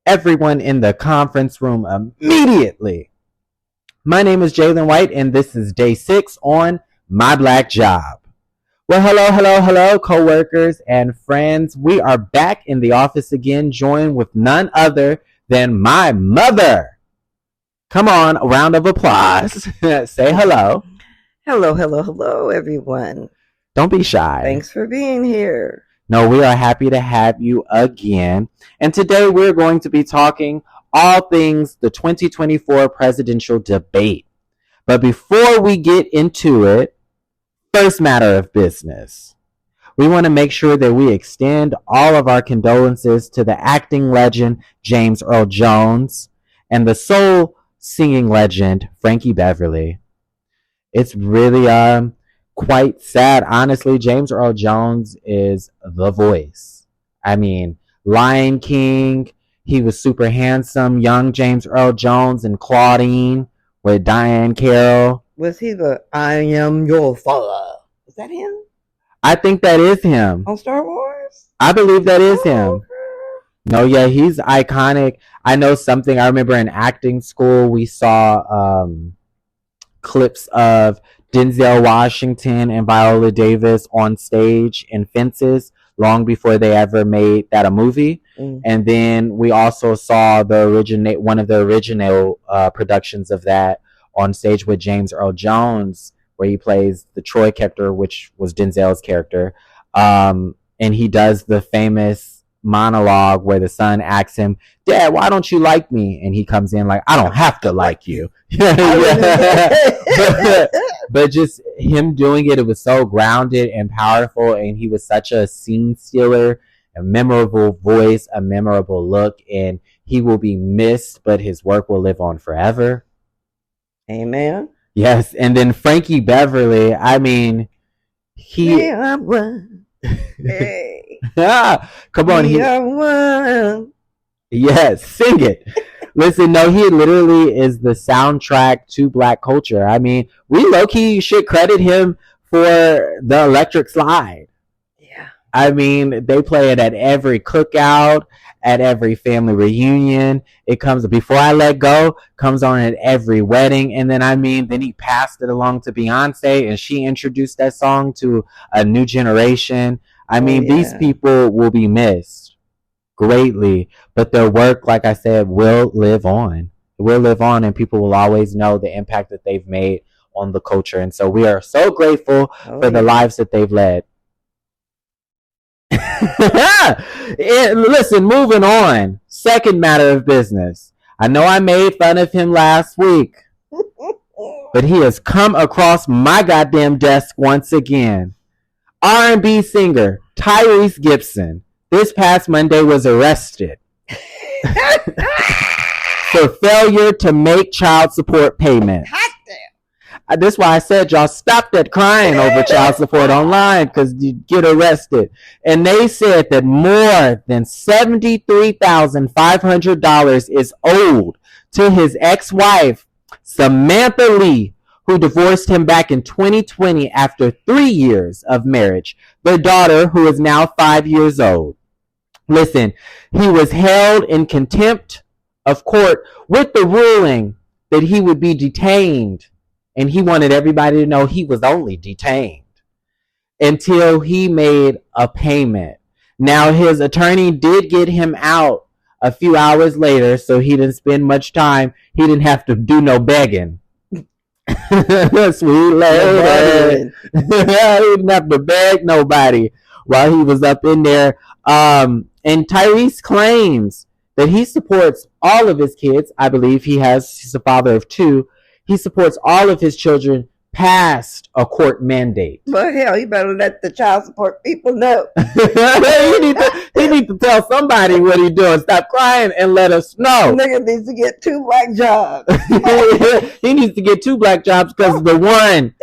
everyone in the conference room immediately. My name is Jaylin White, and this is day 6 on My Black Job. Well, hello, co-workers and friends. We are back in the office again, joined with none other than my mother. Come on, a round of applause. Say hello. Hello, everyone. Don't be shy. Thanks for being here. No, we are happy to have you again. And today we're going to be talking all things the 2024 presidential debate. But before we get into it, first matter of business. We want to make sure that we extend all of our condolences to the acting legend James Earl Jones and the soul singing legend Frankie Beverly. It's really quite sad. Honestly, James Earl Jones is the voice. I mean, Lion King, he was super handsome. Young James Earl Jones and Claudine with Diane Carroll. Was he the I am your father? Is that him? I think that is him. On Star Wars? I believe that is him. Okay. No, yeah, he's iconic. I know something. I remember in acting school, we saw clips of Denzel Washington and Viola Davis on stage in Fences long before they ever made that a movie. And then we also saw one of the original productions of that on stage with James Earl Jones, where he plays the Troy character, which was Denzel's character. And he does the famous monologue where the son asks him, "Dad, why don't you like me?" And he comes in like, "I don't have to like you." But just him doing it was so grounded and powerful, and he was such a scene stealer, a memorable voice, a memorable look, and he will be missed, but his work will live on forever. Amen. Yes, and then Frankie Beverly, I mean, he... Yeah, one. Hey. Come on. Yeah, one. Yes, sing it. Listen, no, he literally is the soundtrack to Black culture. I mean, we low-key should credit him for the Electric Slide. Yeah. I mean, they play it at every cookout, at every family reunion. It comes, Before I Let Go, comes on at every wedding. And then he passed it along to Beyonce, and she introduced that song to a new generation. These people will be missed greatly, but their work, like I said, will live on. It will live on, and people will always know the impact that they've made on the culture. And so we are so grateful for the lives that they've led. Listen, moving on. Second matter of business. I know I made fun of him last week, but he has come across my goddamn desk once again. R&B singer Tyrese Gibson this past Monday was arrested for failure to make child support payments. That's why I said y'all stop that crying over child support online, because you get arrested. And they said that more than $73,500 is owed to his ex-wife, Samantha Lee, who divorced him back in 2020 after 3 years of marriage. Their daughter, who is now 5 years old. Listen, he was held in contempt of court with the ruling that he would be detained. And he wanted everybody to know he was only detained until he made a payment. Now, his attorney did get him out a few hours later, so he didn't spend much time. He didn't have to do no begging. Sweet lady. He didn't have to beg nobody while he was up in there. And Tyrese claims that he supports all of his kids. I believe he's a father of 2. He supports all of his children past a court mandate. Well, hell, you better let the child support people know. he need to tell somebody what he's doing. Stop crying and let us know. Nigga needs to get 2 black jobs. He needs to get 2 black jobs because the one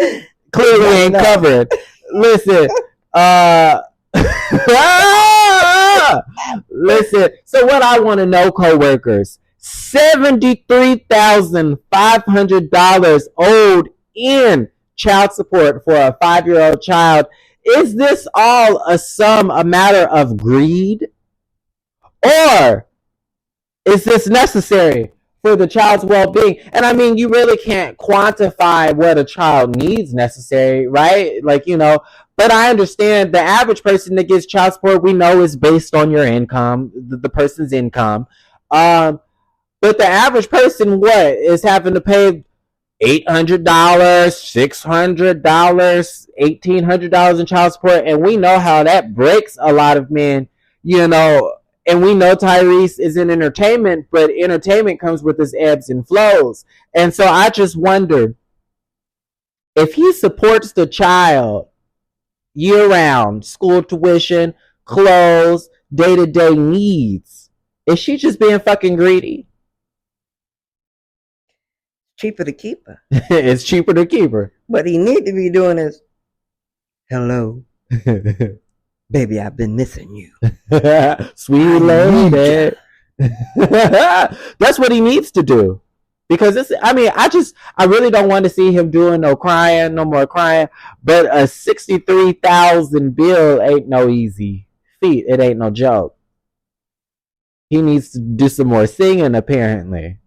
clearly ain't covered. Listen, listen. So what I want to know, co-workers, $73,500 owed in child support for a 5-year-old child. Is this all a matter of greed? Or Is this necessary for the child's well-being? And I mean, you really can't quantify what a child needs necessary, right? Like, but I understand the average person that gets child support, we know, is based on your income, the person's income. But the average person, what, is having to pay $800, $600, $1,800 in child support, and we know how that breaks a lot of men, and we know Tyrese is in entertainment, but entertainment comes with its ebbs and flows. And so I just wonder if he supports the child year-round, school tuition, clothes, day-to-day needs, is she just being fucking greedy? Cheaper to keep her. It's cheaper to keep her. What he need to be doing is, hello, baby, I've been missing you. Sweet lady. That's what he needs to do. Because I really don't want to see him doing no more crying. But a $63,000 bill ain't no easy feat. It ain't no joke. He needs to do some more singing, apparently.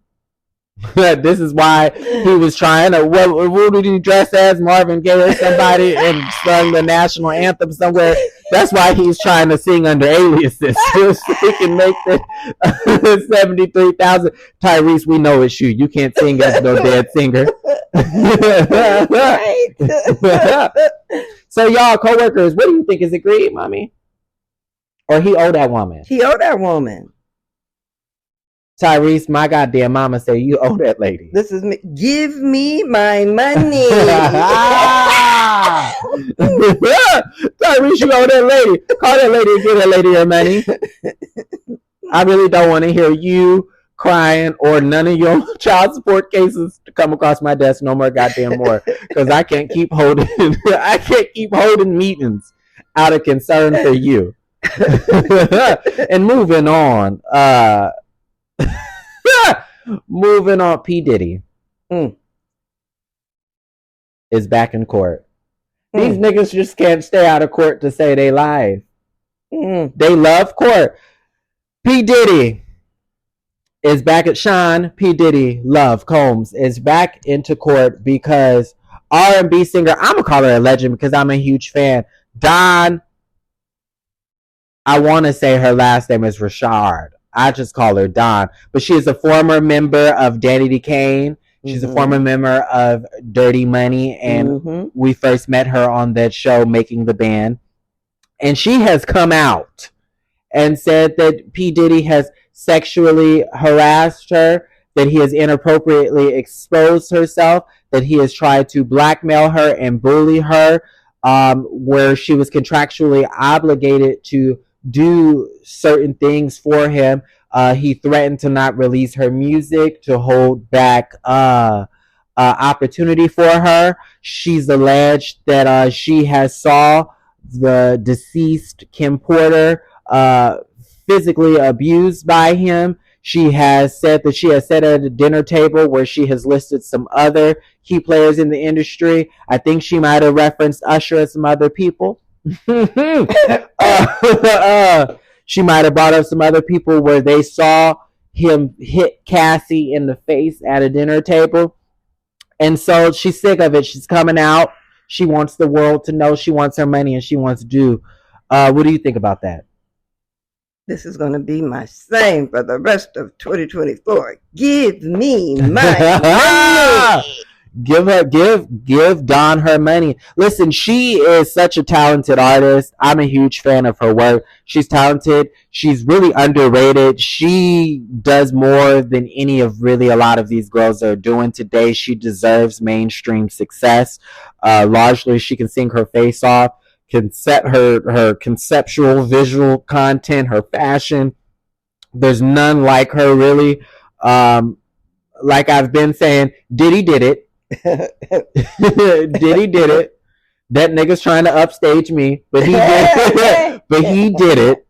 This is why he was trying to. What did he dress as? Marvin Gaye or somebody, and sung the national anthem somewhere. That's why he's trying to sing under aliases so he can make the 73,000. Tyrese, we know it's you. You can't sing as no dead singer. So y'all, coworkers, what do you think? Is it greed, mommy, or he owe that woman? He owe that woman. Tyrese, my goddamn mama say you owe that lady. This is me. Give me my money. Tyrese, you owe that lady. Call that lady and give that lady her money. I really don't want to hear you crying or none of your child support cases to come across my desk no more goddamn more. Because I can't keep holding meetings out of concern for you. And moving on. Moving on, P Diddy is back in court. These niggas just can't stay out of court to say they live. They love court. P Diddy is back at Sean P Diddy Love Combs is back into court because R&B singer, I'm gonna call her a legend because I'm a huge fan, Don, I want to say her last name is Richard. I just call her Don. But she is a former member of Danny D. Kane. She's a former member of Dirty Money. And we first met her on that show, Making the Band. And she has come out and said that P. Diddy has sexually harassed her, that he has inappropriately exposed herself, that he has tried to blackmail her and bully her, where she was contractually obligated to do certain things for him. He threatened to not release her music, to hold back opportunity for her. She's alleged that she has saw the deceased Kim Porter physically abused by him. She has said that she has sat at a dinner table where she has listed some other key players in the industry. I think she might have referenced Usher and some other people. She might have brought up some other people where they saw him hit Cassie in the face at a dinner table. And so she's sick of it. She's coming out. She wants the world to know. She wants her money and she wants to do. What do you think about that? This is going to be my saying for the rest of 2024. Give me my money. Give Dawn her money. Listen, she is such a talented artist. I'm a huge fan of her work. She's talented. She's really underrated. She does more than any of really a lot of these girls are doing today. She deserves mainstream success. Largely, she can sing her face off, can set her conceptual visual content, her fashion. There's none like her, really. Like I've been saying, Diddy did it. Diddy did it. That nigga's trying to upstage me, but he did it. But he did it.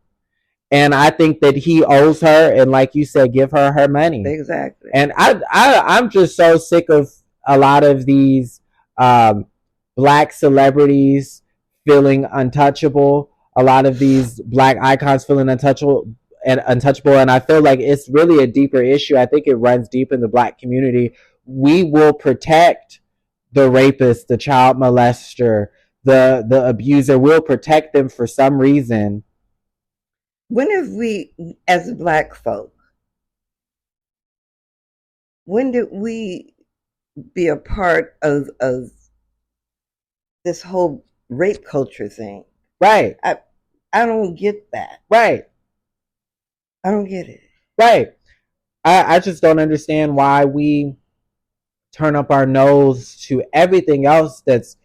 And I think that he owes her, and like you said, give her her money. Exactly. And I'm just so sick of a lot of these black celebrities feeling untouchable. A lot of these black icons feeling untouchable. and untouchable. And I feel like it's really a deeper issue. I think it runs deep in the Black community. We will protect the rapist, the child molester, the abuser. We'll protect them for some reason. When have we, as Black folk, when did we be a part of this whole rape culture thing? Right. I don't get that. Right. I don't get it. Right. I just don't understand why we turn up our nose to everything else that's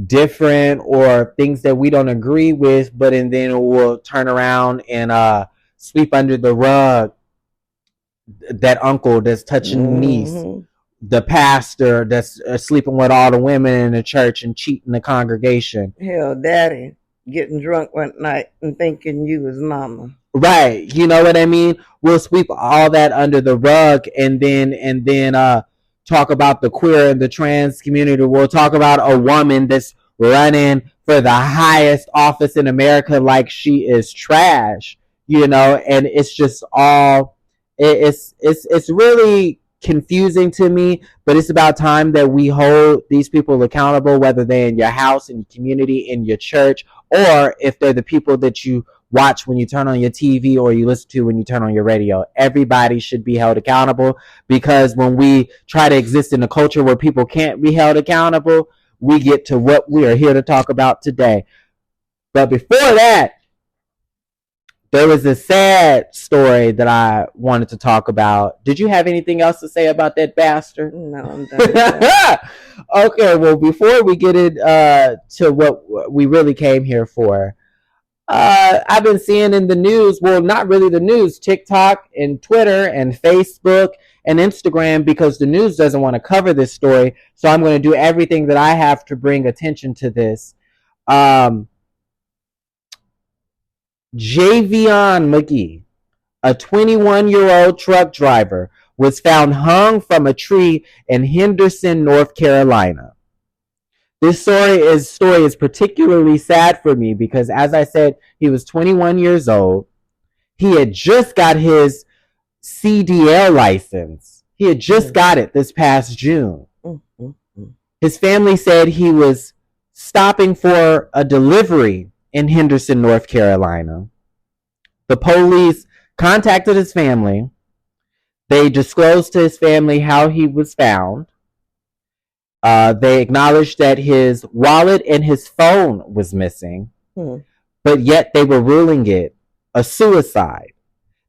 different or things that we don't agree with, but and then we'll turn around and sweep under the rug that uncle that's touching the niece, the pastor that's sleeping with all the women in the church and cheating the congregation. Hell, daddy getting drunk one night and thinking you was mama. Right. You know what I mean? We'll sweep all that under the rug and then talk about the queer and the trans community. We'll talk about a woman that's running for the highest office in America like she is trash, you know, and it's just all it's really confusing to me, but it's about time that we hold these people accountable, whether they're in your house, in your community, in your church, or if they're the people that you watch when you turn on your TV or you listen to when you turn on your radio. Everybody should be held accountable, because when we try to exist in a culture where people can't be held accountable, we get to what we are here to talk about today. But before that, there was a sad story that I wanted to talk about. Did you have anything else to say about that bastard? No, I'm done. Okay, well, before we get to what we really came here for, I've been seeing in the news, well, not really the news, TikTok and Twitter and Facebook and Instagram, because the news doesn't want to cover this story. So I'm going to do everything that I have to bring attention to this. Javion Magee, a 21-year-old truck driver, was found hung from a tree in Henderson, North Carolina. This story is particularly sad for me because, as I said, he was 21 years old. He had just got his CDL license. He had just got it this past June. His family said he was stopping for a delivery in Henderson, North Carolina. The police contacted his family. They disclosed to his family how he was found. They acknowledged that his wallet and his phone was missing, but yet they were ruling it a suicide.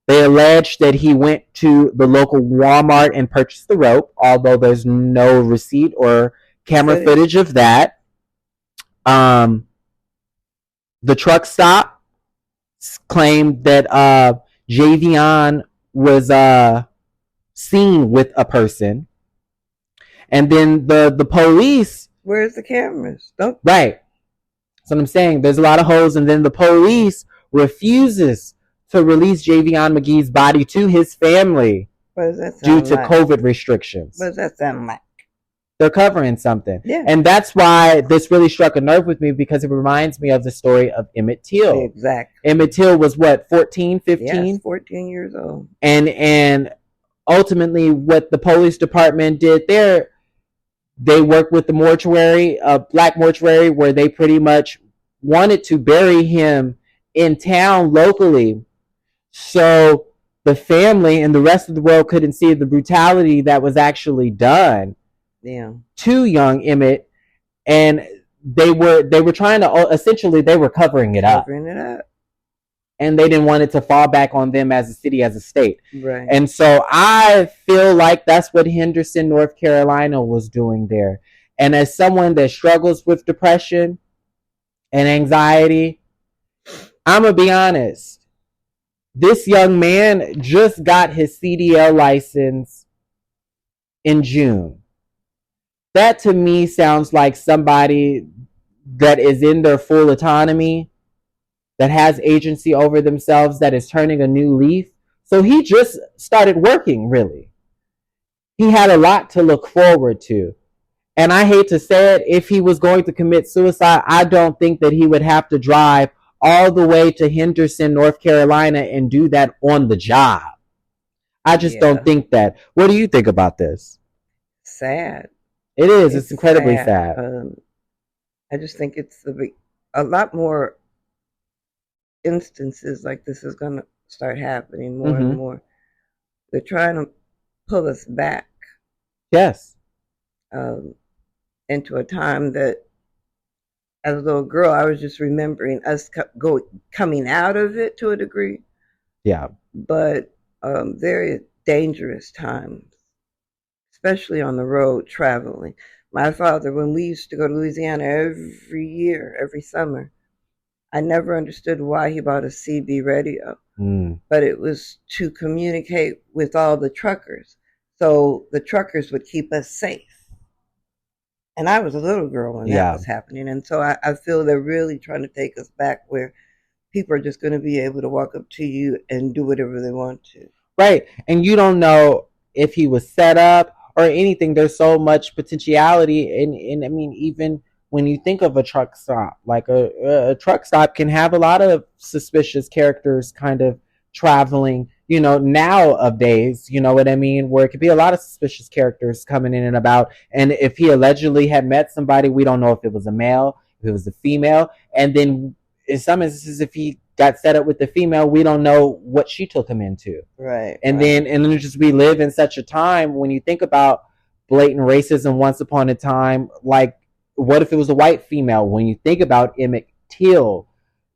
They alleged that he went to the local Walmart and purchased the rope, although there's no receipt or camera footage of that. The truck stop claimed that Javion was seen with a person. And then the police... Where's the cameras? Right. That's what I'm saying. There's a lot of holes. And then the police refuses to release Javion Magee's body to his family due to COVID restrictions. What does that sound like? They're covering something. Yeah. And that's why this really struck a nerve with me, because it reminds me of the story of Emmett Till. Exactly. Emmett Till was what, 14, 15? Yes, 14 years old. And ultimately what the police department did there, they worked with the mortuary, black mortuary, where they pretty much wanted to bury him in town locally. So the family and the rest of the world couldn't see the brutality that was actually done to young Emmett, and they were trying to, essentially they were covering it up, and they didn't want it to fall back on them as a city, as a state. Right. And so I feel like that's what Henderson, North Carolina was doing there. And as someone that struggles with depression and anxiety, I'm gonna be honest, this young man just got his CDL license in June. That to me sounds like somebody that is in their full autonomy, that has agency over themselves, that is turning a new leaf. So he just started working, really. He had a lot to look forward to. And I hate to say it, if he was going to commit suicide, I don't think that he would have to drive all the way to Henderson, North Carolina, and do that on the job. I just don't think that. What do you think about this? Sad. It is. It's incredibly sad. I just think it's a lot more instances like this is going to start happening more and more. They're trying to pull us back. Yes. Into a time that, as a little girl, I was just remembering us coming out of it to a degree. Yeah. But very dangerous times, especially on the road traveling. My father, when we used to go to Louisiana every year, every summer, I never understood why he bought a CB radio. But it was to communicate with all the truckers. So the truckers would keep us safe. And I was a little girl when that was happening. And so I feel they're really trying to take us back where people are just going to be able to walk up to you and do whatever they want to. Right. And you don't know if he was set up or anything. There's so much potentiality. And I mean, even when you think of a truck stop, like a truck stop can have a lot of suspicious characters kind of traveling, you know, nowadays, you know what I mean? Where it could be a lot of suspicious characters coming in and about. And if he allegedly had met somebody, we don't know if it was a male, if it was a female. And then in some instances, if he got set up with the female, we don't know what she took him into. Right. And then just we live in such a time when you think about blatant racism once upon a time, like what if it was a white female? When you think about Emmett Till,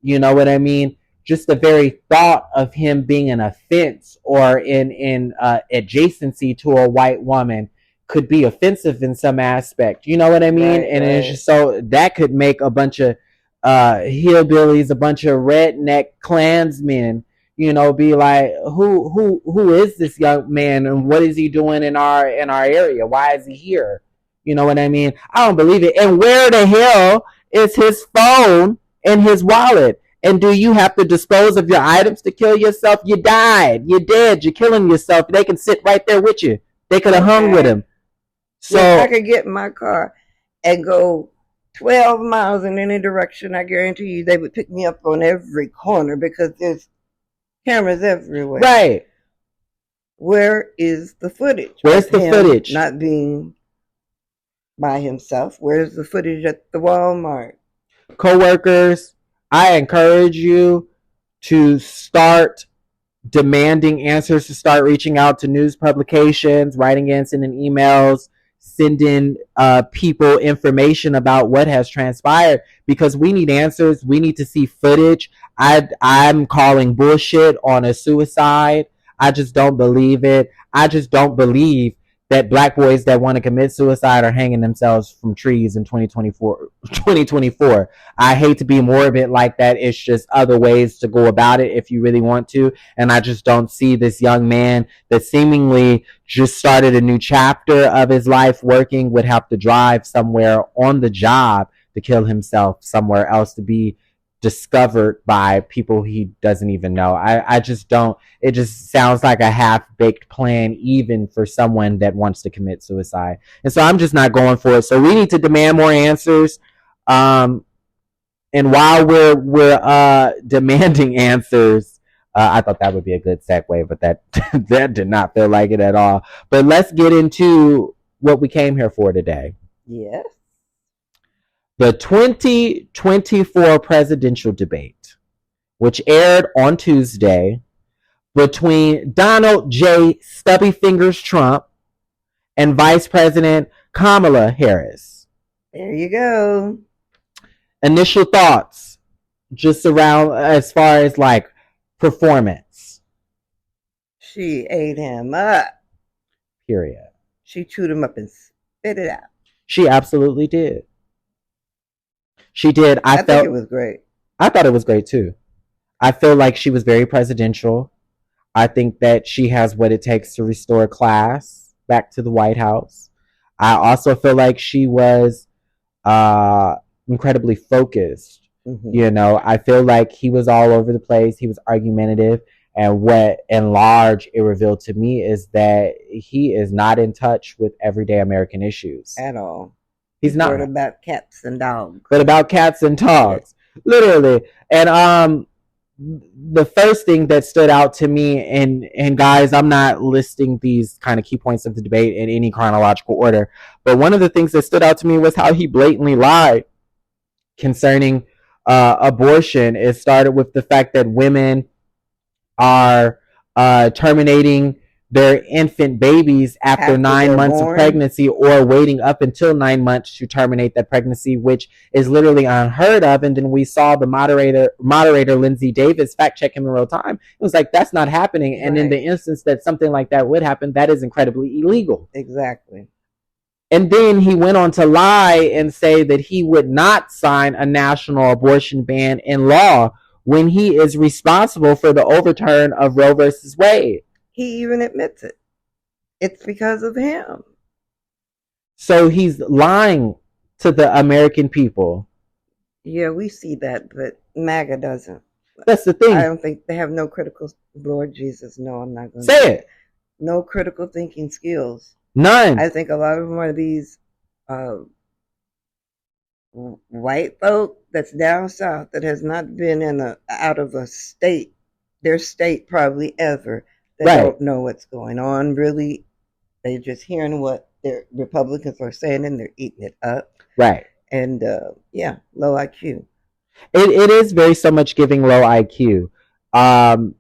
you know what I mean? Just the very thought of him being an offense or in adjacency to a white woman could be offensive in some aspect. You know what I mean? Right, and it's just so that could make a bunch of hillbillies, a bunch of redneck Klansmen, you know, be like, who is this young man and what is he doing in our area? Why is he here? You know what I mean? I don't believe it. And where the hell is his phone and his wallet? And do you have to dispose of your items to kill yourself? You died. You're dead. You're killing yourself. They can sit right there with you. They could have hung with him. So if I could get in my car and go 12 miles in any direction, I guarantee you they would pick me up on every corner because there's cameras everywhere. Right. Where is the footage? Where's the footage? Not being by himself. Where's the footage at the Walmart? Co-workers, I encourage you to start demanding answers, to start reaching out to news publications, writing in, sending emails, sending people information about what has transpired, because we need answers. We need to see footage. I'm calling bullshit on a suicide. I just don't believe it. I just don't believe that black boys that want to commit suicide are hanging themselves from trees in 2024. I hate to be morbid like that. It's just other ways to go about it if you really want to. And I just don't see this young man that seemingly just started a new chapter of his life working would have to drive somewhere on the job to kill himself somewhere else to be discovered by people he doesn't even know. I just don't. It just sounds like a half-baked plan even for someone that wants to commit suicide. And so I'm just not going for it. So we need to demand more answers. And while we're demanding answers, I thought that would be a good segue, but that that did not feel like it at all. But let's get into what we came here for today. Yes. The 2024 presidential debate, which aired on Tuesday between Donald J. Stubby Fingers Trump and Vice President Kamala Harris. There you go. Initial thoughts just around as far as like performance. She ate him up. Period. She chewed him up and spit it out. She absolutely did. She did. I think it was great. I thought it was great too. I feel like she was very presidential. I think that she has what it takes to restore class back to the White House. I also feel like she was incredibly focused. Mm-hmm. You know, I feel like he was all over the place. He was argumentative. And what in large it revealed to me is that he is not in touch with everyday American issues. At all. He's not. About cats and dogs. But about cats and dogs. Literally. And the first thing that stood out to me, and guys, I'm not listing these kind of key points of the debate in any chronological order, but one of the things that stood out to me was how he blatantly lied concerning abortion. It started with the fact that women are terminating their infant babies after 9 months of pregnancy, or waiting up until 9 months to terminate that pregnancy, which is literally unheard of. And then we saw the moderator Lindsay Davis fact check him in real time. It was like, that's not happening. And in the instance that something like that would happen, that is incredibly illegal. Exactly. And then he went on to lie and say that he would not sign a national abortion ban in law when he is responsible for the overturn of Roe versus Wade. He even admits it. It's because of him. So he's lying to the American people. Yeah, we see that, but MAGA doesn't. That's the thing. I don't think they have no critical... Lord Jesus, no, I'm not going to say it. No critical thinking skills. None. I think a lot of them are these white folk that's down south that has not been out of a state, their state probably ever. They don't know what's going on, really. They're just hearing what their Republicans are saying, and they're eating it up. Right. And, low IQ. It is very so much giving low IQ. And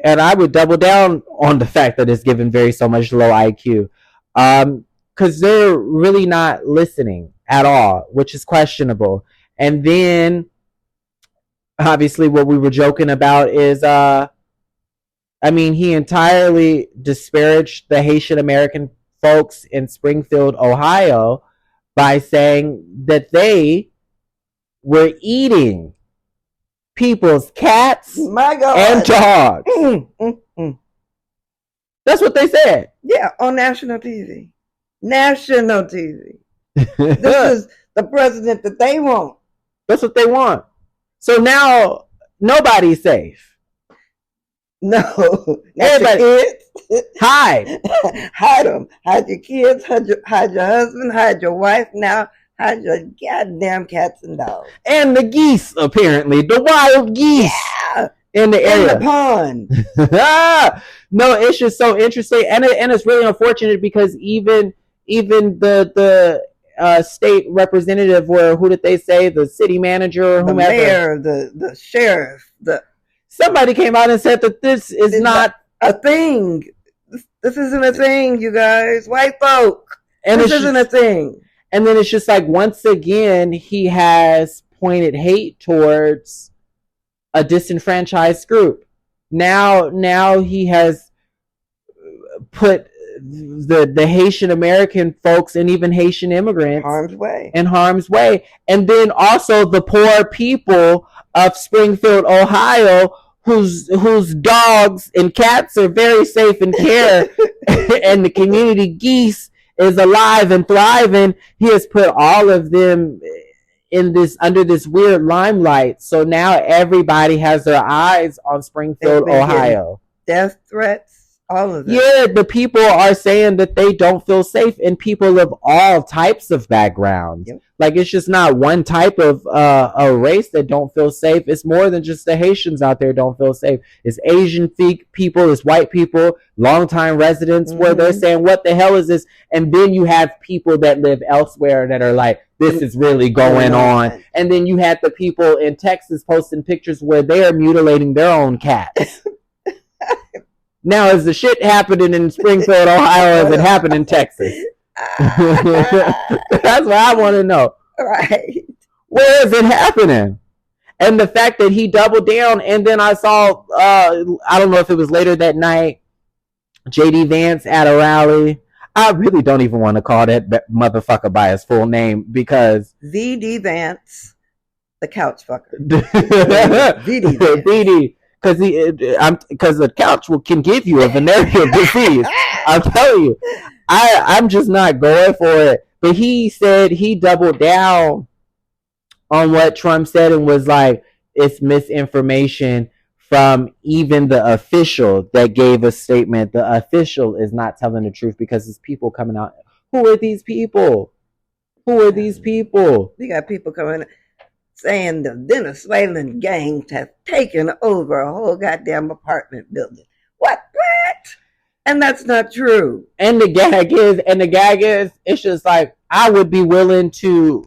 I would double down on the fact that it's given very so much low IQ. Because they're really not listening at all, which is questionable. And then, obviously, what we were joking about is... he entirely disparaged the Haitian American folks in Springfield, Ohio, by saying that they were eating people's cats and dogs. That's what they said. Yeah, on national TV. National TV. This is the president that they want. That's what they want. So now nobody's safe. No, everybody, your kids. Hide. Hide them. Hide your kids. Hide your husband. Hide your wife. Now hide your goddamn cats and dogs. And the geese, apparently. The wild geese. Yeah. In the area. In the pond. No, it's just so interesting. And it's really unfortunate because even the state representative, or who did they say? The city manager or whomever. The mayor, the sheriff, somebody came out and said that this is not a thing. This isn't a thing, you guys. White folk. And this isn't a thing. And then it's just like, once again, he has pointed hate towards a disenfranchised group. Now he has put the Haitian American folks and even Haitian immigrants in harm's way. And then also the poor people of Springfield, Ohio, whose dogs and cats are very safe in care, and the community geese is alive and thriving. He has put all of them under this weird limelight. So now everybody has their eyes on Springfield, Ohio. Death threats. All of them. Yeah, the people are saying that they don't feel safe, and people of all types of backgrounds. Yep. Like, it's just not one type of a race that don't feel safe. It's more than just the Haitians out there don't feel safe. It's Asian people, it's white people, longtime residents, where they're saying, what the hell is this? And then you have people that live elsewhere that are like, this is really going on. And then you had the people in Texas posting pictures where they are mutilating their own cats. Now, is the shit happening in Springfield, Ohio, or is it happening in Texas? That's what I want to know. Right. Where is it happening? And the fact that he doubled down, and then I saw, I don't know if it was later that night, J.D. Vance at a rally. I really don't even want to call that motherfucker by his full name, because... V.D. Vance, the couch fucker. V.D. V.D. Because the couch can give you a venereal disease. I'm telling you. I'm just not going for it. But he said he doubled down on what Trump said and was like, it's misinformation from even the official that gave a statement. The official is not telling the truth because it's people coming out. Who are these people? Who are these people? We got people coming. saying the Venezuelan gangs have taken over a whole goddamn apartment building. What? And that's not true. And the gag is, it's just like, I would be willing to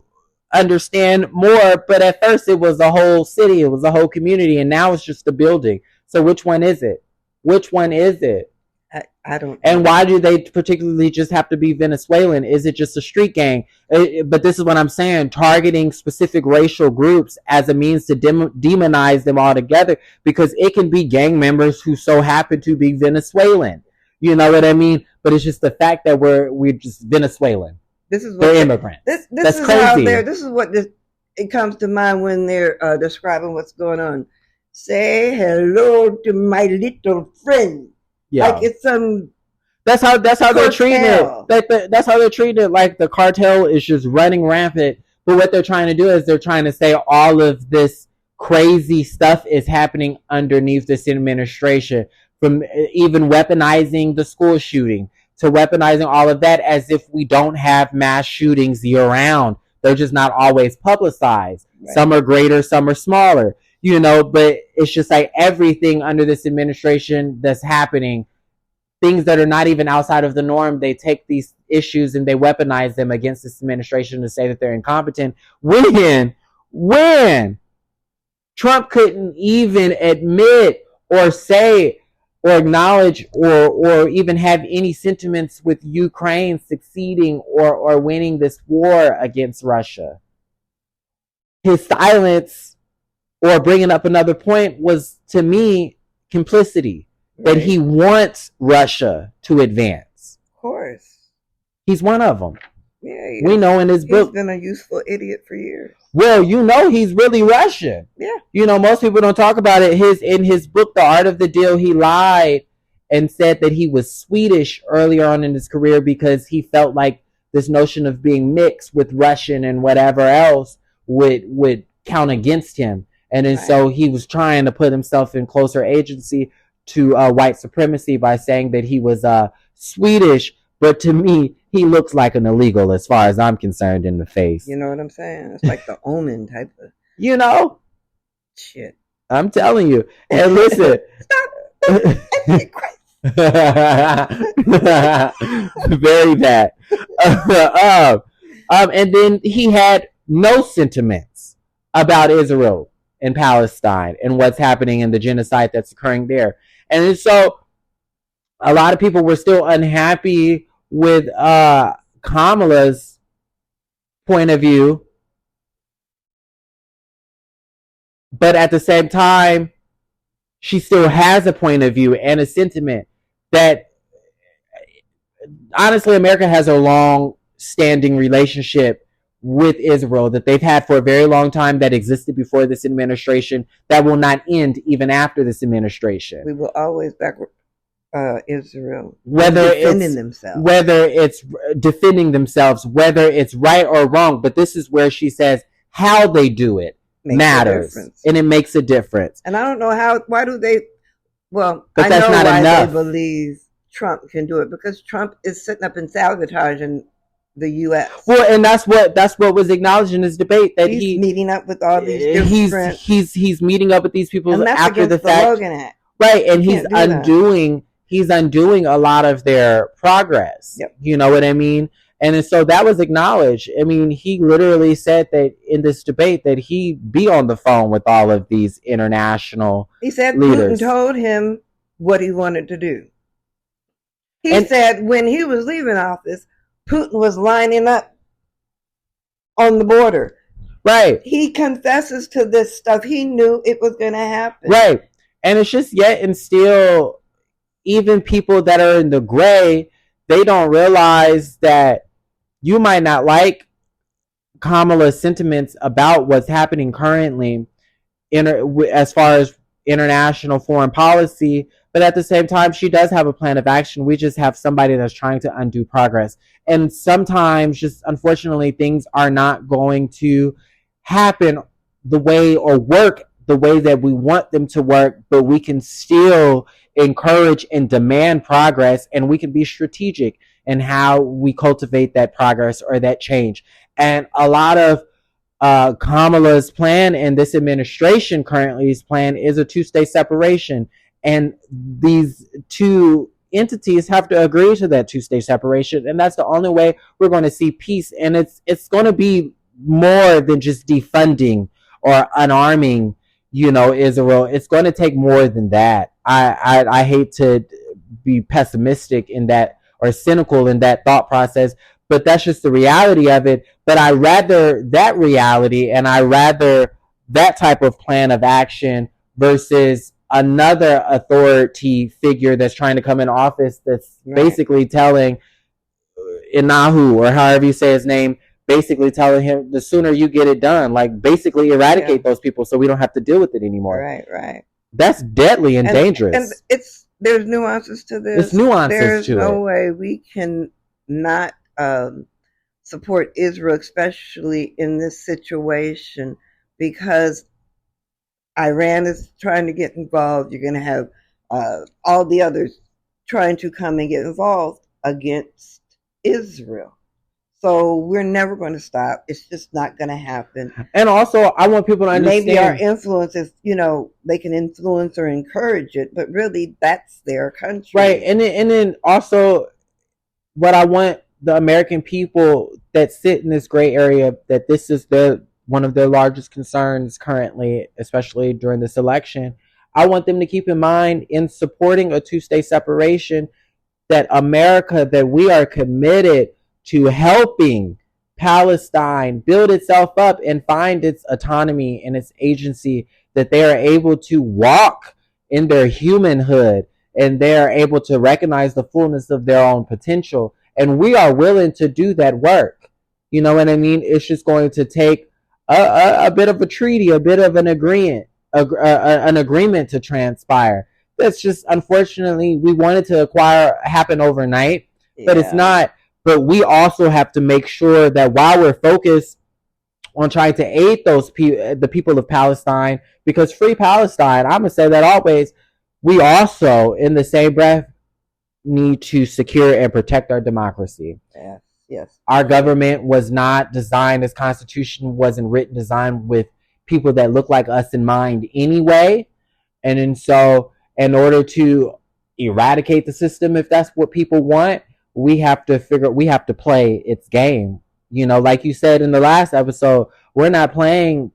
understand more, but at first it was a whole city, it was a whole community, and now it's just a building. So which one is it? Which one is it? I don't know. And why do they particularly just have to be Venezuelan? Is it just a street gang? But this is what I'm saying, targeting specific racial groups as a means to demonize them all together, because it can be gang members who so happen to be Venezuelan. You know what I mean? But it's just the fact that we're just Venezuelan. This is what they're immigrants. This That's is crazy. how this is what it comes to mind when they're describing what's going on. Say hello to my little friend. Yeah. Like it's some. That's how they're treating it. That's how they're treating it. Like the cartel is just running rampant. But what they're trying to do is they're trying to say all of this crazy stuff is happening underneath this administration. From even weaponizing the school shooting to weaponizing all of that, as if we don't have mass shootings year round. They're just not always publicized. Right. Some are greater, some are smaller. You know, but it's just like everything under this administration that's happening, things that are not even outside of the norm, they take these issues and they weaponize them against this administration to say that they're incompetent. When Trump couldn't even admit or say or acknowledge or even have any sentiments with Ukraine succeeding or winning this war against Russia. His silence or bringing up another point was, to me, complicity. Right. That he wants Russia to advance. Of course. He's one of them. Yeah, we know in his book. He's been a useful idiot for years. Well, you know he's really Russian. Yeah. You know, most people don't talk about it. In his book, The Art of the Deal, he lied and said that he was Swedish earlier on in his career because he felt like this notion of being mixed with Russian and whatever else would count against him. And then so he was trying to put himself in closer agency to white supremacy by saying that he was Swedish. But to me, he looks like an illegal as far as I'm concerned in the face. You know what I'm saying? It's like the Omen type of... You know? Shit. I'm telling you. And listen... Very bad. And then he had no sentiments about Israel and Palestine and what's happening in the genocide that's occurring there. And so a lot of people were still unhappy with Kamala's point of view. But at the same time, she still has a point of view and a sentiment that, honestly, America has a long-standing relationship with Israel that they've had for a very long time, that existed before this administration, that will not end even after this administration. We will always back Israel, whether it's defending themselves, whether it's right or wrong. But this is where she says how they do it matters, and it makes a difference. And I don't know why do they? Well, but I that's know not why enough. They believe Trump can do it, because Trump is sitting up and sabotaging the U.S. Well, and that's what was acknowledged in this debate, that he's meeting up with all these different... He's meeting up with these people and that's after the fact. Logan Act. Right, and he's undoing a lot of their progress. Yep. You know what I mean? And so that was acknowledged. I mean, he literally said that in this debate that he'd be on the phone with all of these international He said leaders. Putin told him what he wanted to do. He said when he was leaving office, Putin was lining up on the border. Right. He confesses to this stuff. He knew it was going to happen. Right. And it's just yet and still, even people that are in the gray, they don't realize that you might not like Kamala's sentiments about what's happening currently as far as international foreign policy, but at the same time, she does have a plan of action. We just have somebody that's trying to undo progress. And sometimes, just unfortunately, things are not going to happen the way or work the way that we want them to work, but we can still encourage and demand progress, and we can be strategic in how we cultivate that progress or that change. And a lot of Kamala's plan and this administration currently's plan is a two-state separation, and these two entities have to agree to that two-state separation, and that's the only way we're going to see peace. And it's going to be more than just defunding or unarming, Israel. It's going to take more than that. I hate to be pessimistic in that or cynical in that thought process, but that's just the reality of it. But I rather that reality, and I rather that type of plan of action versus another authority figure that's trying to come in office that's basically telling Inahu, or however you say his name, basically telling him the sooner you get it done, like basically eradicate those people so we don't have to deal with it anymore. Right. That's deadly and dangerous. And there's nuances to this. There's nuances there's to it. There's no way we can not support Israel, especially in this situation, because Iran is trying to get involved. You're going to have all the others trying to come and get involved against Israel. So we're never going to stop. It's just not going to happen. And also, I want people to understand. Maybe our influence is, they can influence or encourage it, but really that's their country. Right. And then also, what I want the American people that sit in this gray area, that this is one of their largest concerns currently, especially during this election, I want them to keep in mind in supporting a two-state separation that America, that we are committed to helping Palestine build itself up and find its autonomy and its agency, that they are able to walk in their humanhood and they are able to recognize the fullness of their own potential. And we are willing to do that work. You know what I mean? It's just going to take a bit of a treaty, a bit of an agreement, an agreement to transpire. That's just, unfortunately, we wanted to happen overnight, but it's not. But we also have to make sure that while we're focused on trying to aid the people of Palestine, because free Palestine, I'm going to say that always, we also, in the same breath, need to secure and protect our democracy. Yes. Our government was not designed, this Constitution wasn't designed with people that look like us in mind anyway. And so, in order to eradicate the system, if that's what people want, we have to play its game. Like you said in the last episode, we're not playing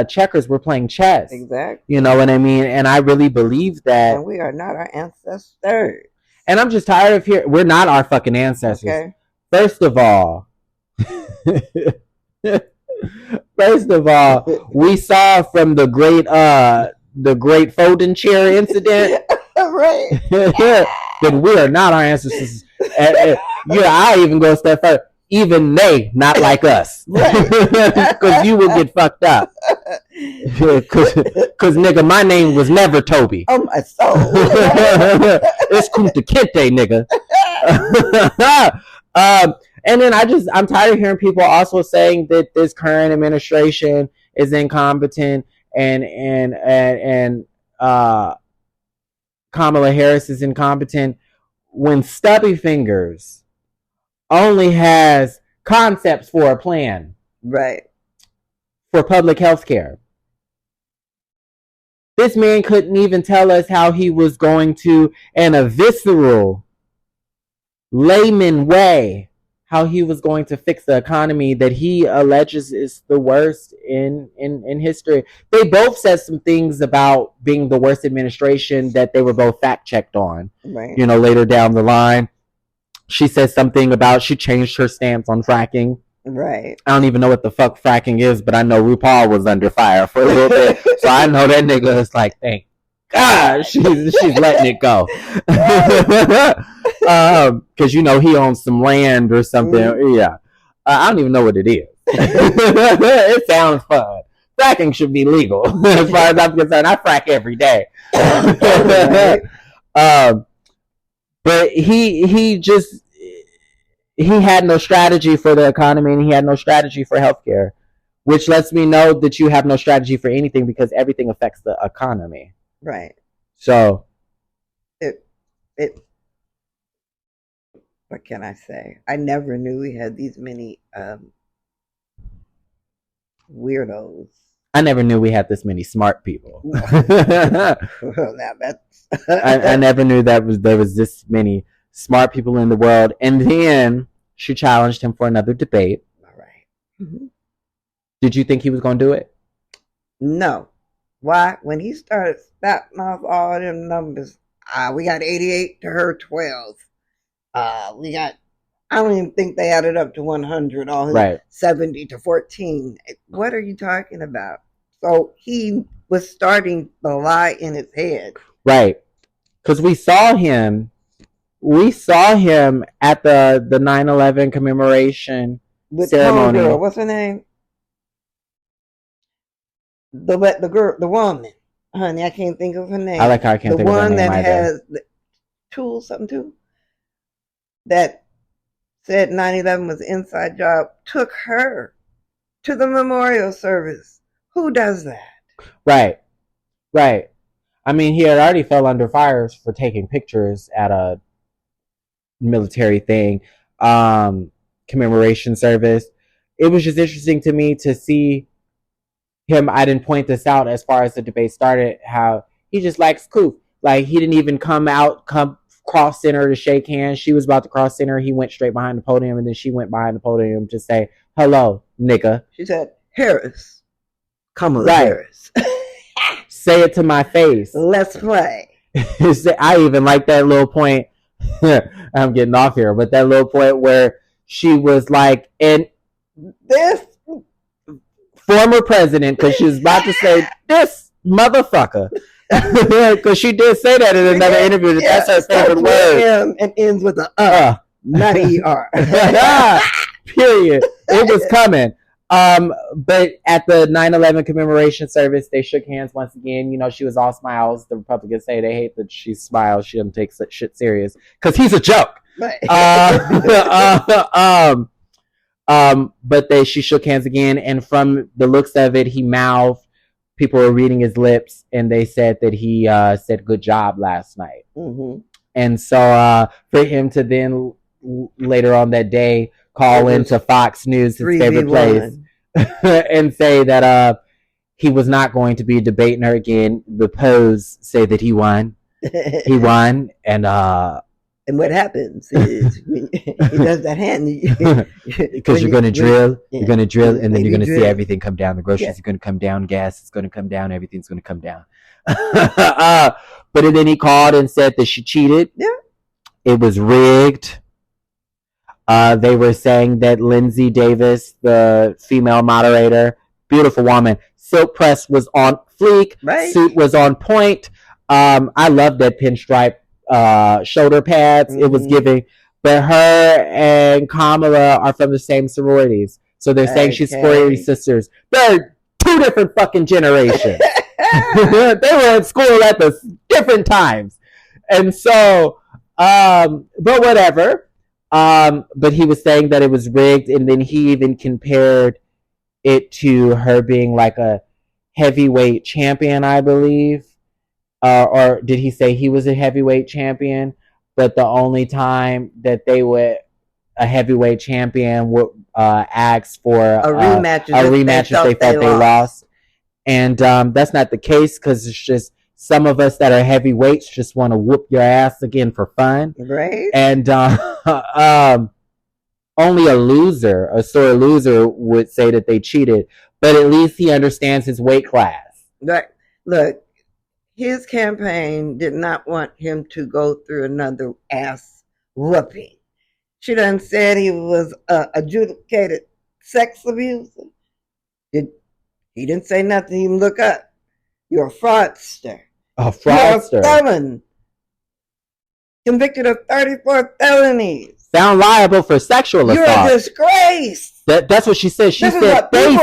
checkers, we're playing chess. Exactly. You know what I mean? And I really believe that. And we are not our ancestors. And I'm just tired of hearing we're not our fucking ancestors. Okay. First of all, we saw from the great folding chair incident, right? that we are not our ancestors. I'll even go a step further. Even they not like us, because you will get fucked up. Because nigga, my name was never Toby. Oh my soul. It's Kunta Kinte, nigga. And then I'm tired of hearing people also saying that this current administration is incompetent and Kamala Harris is incompetent, when Stubby Fingers only has concepts for a plan. Right. For public health care. This man couldn't even tell us how he was going to, in a visceral, layman way, how he was going to fix the economy that he alleges is the worst in history. They both said some things about being the worst administration that they were both fact-checked on. Right. Later down the line. She said something about she changed her stance on fracking. Right. I don't even know what the fuck fracking is, but I know RuPaul was under fire for a little bit. So I know that nigga is like, thank God she's letting it go. Because he owns some land or something. Yeah. I don't even know what it is. It sounds fun. Fracking should be legal. As far as I'm concerned, I frack every day. But he had no strategy for the economy, and he had no strategy for healthcare, which lets me know that you have no strategy for anything, because everything affects the economy. Right. So what can I say? I never knew we had these many weirdos. I never knew we had this many smart people. Now that's I never knew there was this many smart people in the world. And then she challenged him for another debate. All right. Mm-hmm. Did you think he was going to do it? No. Why? When he started spouting off all them numbers, we got 88 to her 12. We got, I don't even think they added up to 100, all right. 70 to 14. What are you talking about? So he was starting the lie in his head. Right. Because we saw him at the 9/11 commemoration with ceremony. Girl. What's her name? The girl, the woman. Honey, I can't think of her name. I can't think of her name. The one that has the tool, something too, that said 9/11 was an inside job, took her to the memorial service. Who does that? Right. I mean, he had already fell under fire for taking pictures at a military thing, commemoration service. It was just interesting to me to see him. I didn't point this out as far as the debate started, how he just likes Coof. Like, he didn't even come cross center to shake hands. She was about to cross center. He went straight behind the podium, and then she went behind the podium to say, hello, nigga. She said, Harris. Kamala Harris. Say it to my face. Let's play. I even like that little point. I'm getting off here, but that little point where she was like, and this former president, because she was about to say, this motherfucker. Because she did say that in another interview. That's her favorite word. And ends with a not ER. Period. It was coming. But at the 9/11 commemoration service, they shook hands once again. You know, she was all smiles. The Republicans say they hate that she smiles. She doesn't take such shit serious because he's a joke. But she shook hands again, and from the looks of it, he mouthed. People were reading his lips, and they said that he said "good job" last night. Mm-hmm. And so for him to then later on that day call into Fox News, his favorite place, and say that he was not going to be debating her again. The Pose say that he won. He won, and what happens is when he does that hand, because you're going to drill, you're going to drill, and then you're going to see everything come down. The groceries are going to come down, gas is going to come down, everything's going to come down. But then he called and said that she cheated. Yeah, it was rigged. They were saying that Lindsay Davis, the female moderator, beautiful woman, silk press was on fleek, right. Suit was on point. I love that pinstripe shoulder pads. Mm-hmm. It was giving. But her and Kamala are from the same sororities. So they're saying she's sorority sisters. They're two different fucking generations. They were at school at the different times. And so, but whatever. But he was saying that it was rigged, and then he even compared it to her being like a heavyweight champion, I believe. Or did he say he was a heavyweight champion, but the only time that they would a heavyweight champion would ask for a rematch if they felt they lost. And that's not the case, because it's just some of us that are heavyweights just want to whoop your ass again for fun. Right. And only a sore loser would say that they cheated, but at least he understands his weight class. Right. Look, his campaign did not want him to go through another ass whooping. She done said he was adjudicated sex abuser. He didn't say nothing. Even look up. You're a fraudster. A fraudster. You're a felon. Convicted of 34 felonies. Found liable for sexual assault. You're a disgrace. That's what she said. She said they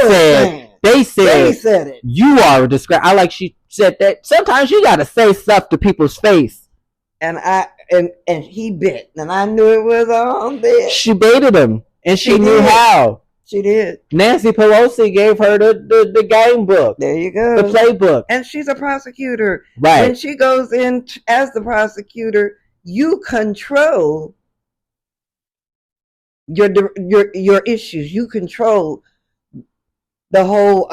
said it. You are a disgrace. I like she said that sometimes you gotta say stuff to people's face. And he bit. And I knew it was on there. She baited him. And she knew how. She did. Nancy Pelosi gave her the game book. There you go. The playbook. And she's a prosecutor. Right. When she goes in as the prosecutor, you control your issues. You control the whole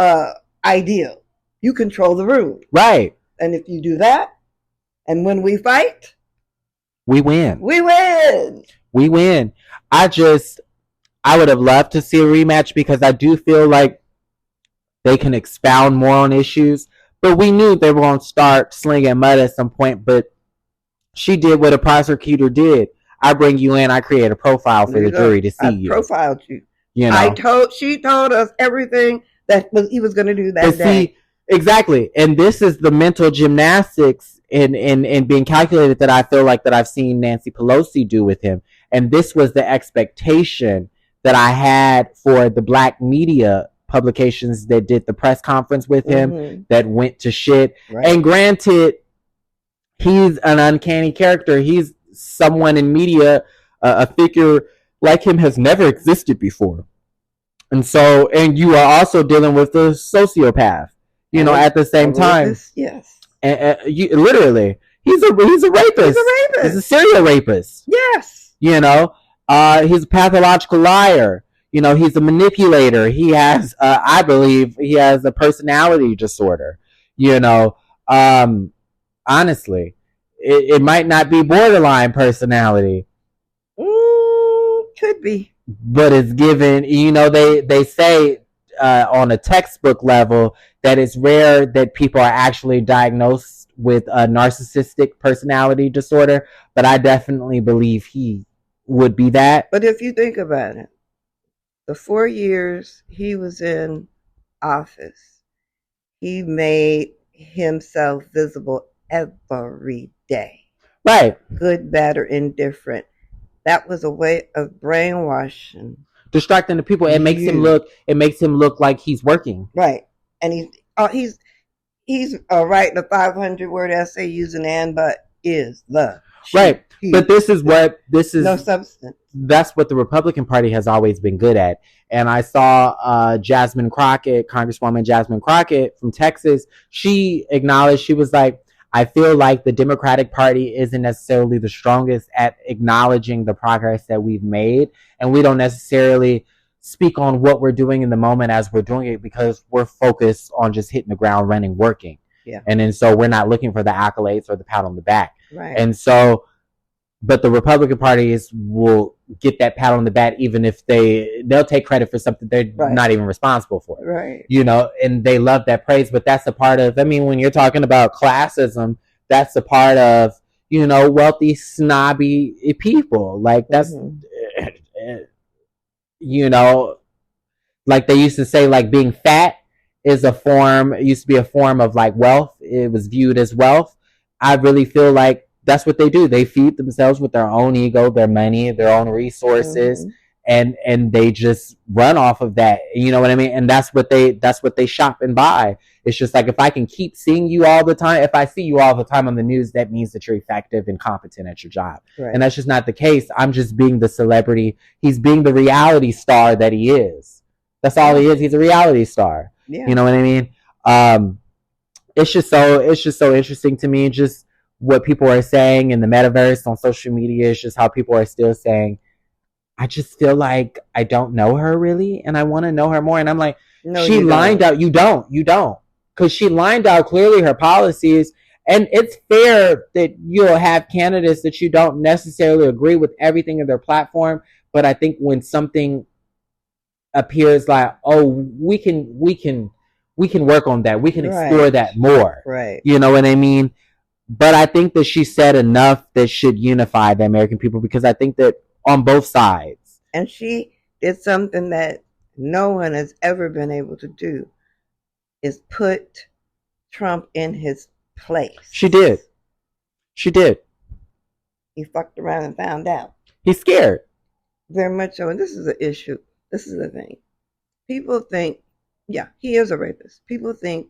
idea. You control the room. Right. And if you do that, and when we fight, we win. We win. We win. I would have loved to see a rematch because I do feel like they can expound more on issues. But we knew they were going to start slinging mud at some point. But she did what a prosecutor did. I bring you in. I create a profile for the jury to see you. I profiled you. You know, she told us everything that he was going to do that day. See, exactly. And this is the mental gymnastics in being calculated that I feel like that I've seen Nancy Pelosi do with him. And this was the expectation that I had for the black media publications that did the press conference with him, that went to shit. Right. And granted, he's an uncanny character. He's someone in media, a figure like him has never existed before. And so, and you are also dealing with a sociopath, you know, at the same time. Yes. And literally, he's a rapist. He's a rapist. He's a serial rapist. Yes. You know, he's a pathological liar. You know, he's a manipulator. He has, I believe, he has a personality disorder. You know, honestly, it might not be borderline personality. Could be. But it's given, you know, they say on a textbook level that it's rare that people are actually diagnosed with a narcissistic personality disorder. But I definitely believe he would be that. But if you think about it, the 4 years he was in office, he made himself visible every day. Right. Good, bad, or indifferent. That was a way of brainwashing, distracting the people. It makes him look like he's working. Right. And he's writing a 500-word essay using and, but, is, the. Right. But this is no substance. That's what the Republican Party has always been good at. And I saw Jasmine Crockett, Congresswoman Jasmine Crockett from Texas. She acknowledged, she was like, I feel like the Democratic Party isn't necessarily the strongest at acknowledging the progress that we've made. And we don't necessarily speak on what we're doing in the moment as we're doing it because we're focused on just hitting the ground running, working. Yeah. And then so we're not looking for the accolades or the pat on the back. Right. And so, but the Republican Party will get that pat on the back even if they'll take credit for something they're not even responsible for. Right. You know, and they love that praise, but that's a part of, I mean, when you're talking about classism, that's a part of, you know, wealthy, snobby people. Like that's, you know, like they used to say, like being fat is used to be a form of like wealth. It was viewed as wealth. I really feel like that's what they do. They feed themselves with their own ego, their money, their own resources, and they just run off of that. You know what I mean? And that's what they shop and buy. It's just like, if I can keep seeing you all the time, if I see you all the time on the news, that means that you're effective and competent at your job. Right. And that's just not the case. I'm just being the celebrity. He's being the reality star that he is. That's all he is. He's a reality star. Yeah. You know what I mean? It's just so interesting to me, just what people are saying in the metaverse on social media. Is just how people are still saying, I just feel like I don't know her really, and I want to know her more. And I'm like, no, she lined out. You don't. Because she lined out clearly her policies. And it's fair that you'll have candidates that you don't necessarily agree with everything in their platform. But I think when something appears like, oh, we can work on that. We can explore that more. Right. You know what I mean? But I think that she said enough that should unify the American people, because I think that on both sides. And she did something that no one has ever been able to do, is put Trump in his place. She did. He fucked around and found out. He's scared. Very much so. And this is the issue. This is the thing. People think, yeah, he is a rapist. People think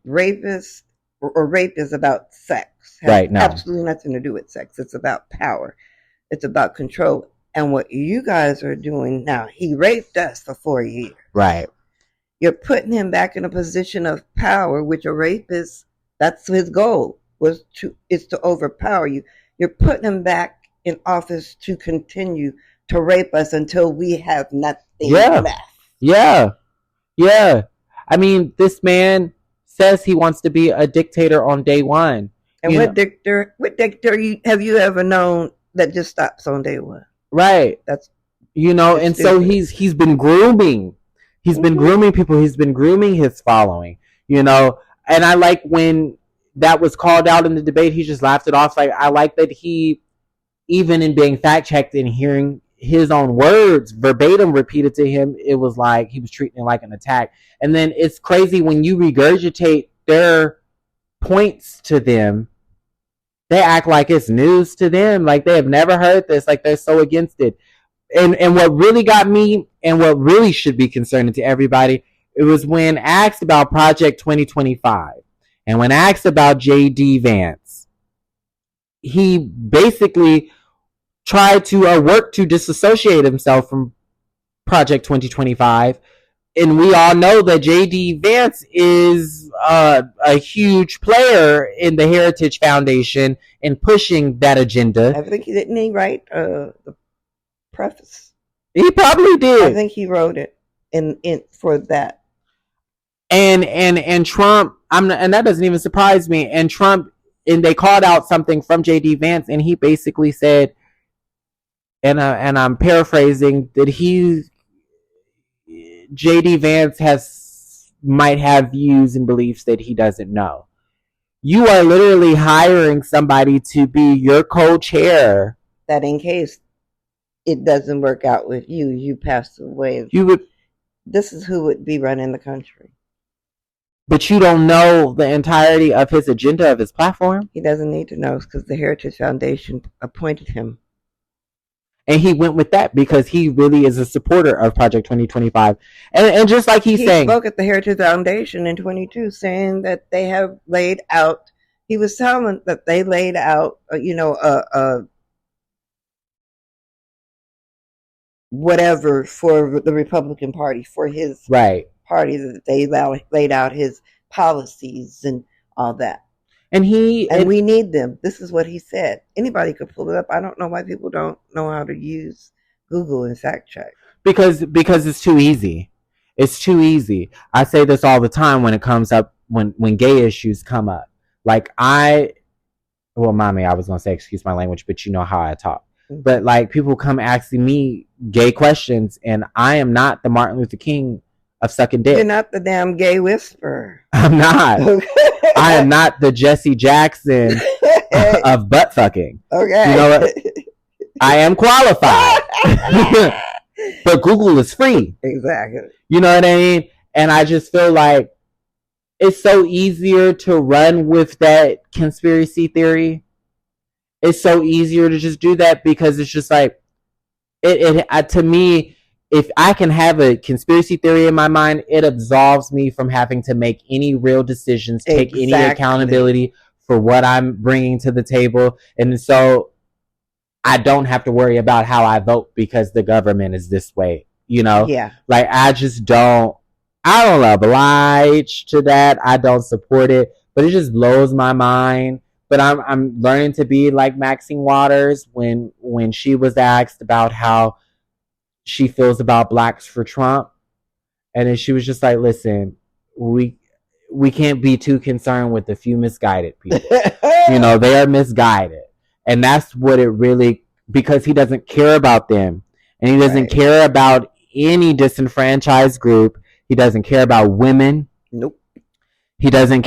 rapists or rape is about sex. Right. No. Absolutely nothing to do with sex. It's about power. It's about control. And what you guys are doing now, he raped us for 4 years. Right. You're putting him back in a position of power, which a rapist, that's his goal, is to overpower you. You're putting him back in office to continue to rape us until we have nothing left. Yeah. Yeah. I mean, this man says he wants to be a dictator on day one. And what dictator have you ever known that just stops on day one? Right. That's and stupid. So he's been grooming. He's been grooming people. He's been grooming his following. And I like when that was called out in the debate, he just laughed it off. Like, I like that he, even in being fact checked and hearing his own words verbatim repeated to him, it was like he was treating it like an attack. And then it's crazy when you regurgitate their points to them, they act like it's news to them, like they have never heard this, like they're so against it. And what really got me, and what really should be concerning to everybody, it was when asked about Project 2025 and when asked about J.D. Vance, he basically tried to work to disassociate himself from Project 2025. And we all know that J.D. Vance is a huge player in the Heritage Foundation in pushing that agenda. I think didn't he write the preface? He probably did. I think he wrote it in for that. And Trump, and that doesn't even surprise me. And Trump, and they called out something from J.D. Vance, and he basically said, and I'm paraphrasing, that J.D. Vance might have views and beliefs that he doesn't know. You are literally hiring somebody to be your co-chair. That in case it doesn't work out with you, you pass away. This is who would be running the country. But you don't know the entirety of his agenda, of his platform? He doesn't need to know, because the Heritage Foundation appointed him. And he went with that because he really is a supporter of Project 2025. And just like he spoke at the Heritage Foundation in 22 saying that they have laid out, he was telling that they laid out, whatever for the Republican Party, for his party, that they laid out his policies and all that. And we need them. This is what he said. Anybody could pull it up. I don't know why people don't know how to use Google and fact check. Because it's too easy. It's too easy. I say this all the time when it comes up, when gay issues come up. Like mommy, I was going to say, excuse my language, but you know how I talk. Mm-hmm. But like, people come asking me gay questions, and I am not the Martin Luther King of sucking dick. You're not the damn gay whisperer. I'm not. I am not the Jesse Jackson of butt fucking. Okay. You know what? I am qualified. But Google is free. Exactly. You know what I mean? And I just feel like it's so easier to run with that conspiracy theory. It's so easier to just do that, because it's just like, to me, if I can have a conspiracy theory in my mind, it absolves me from having to make any real decisions, take any accountability for what I'm bringing to the table. And so I don't have to worry about how I vote because the government is this way, Yeah. Like, I don't oblige to that. I don't support it, but it just blows my mind. But I'm learning to be like Maxine Waters when she was asked about how she feels about blacks for Trump, and then she was just like, listen, we can't be too concerned with the few misguided people. They are misguided, and that's what it really, because he doesn't care about them, and he doesn't care about any disenfranchised group. He doesn't care about women. Nope. He doesn't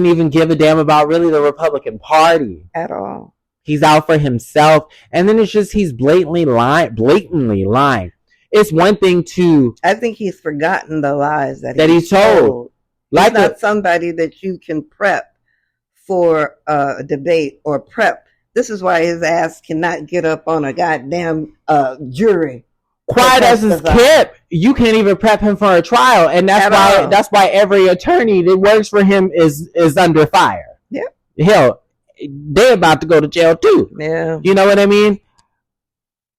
even give a damn about really the Republican Party at all. He's out for himself. And then it's just, he's blatantly lying. It's one thing to... I think he's forgotten the lies that he told. Like, not somebody that you can prep for a debate or prep. This is why his ass cannot get up on a goddamn jury. Quiet as his kip. You can't even prep him for a trial. And that's why every attorney that works for him is under fire. Yeah. Hell, they're about to go to jail too. Yeah. You know what I mean?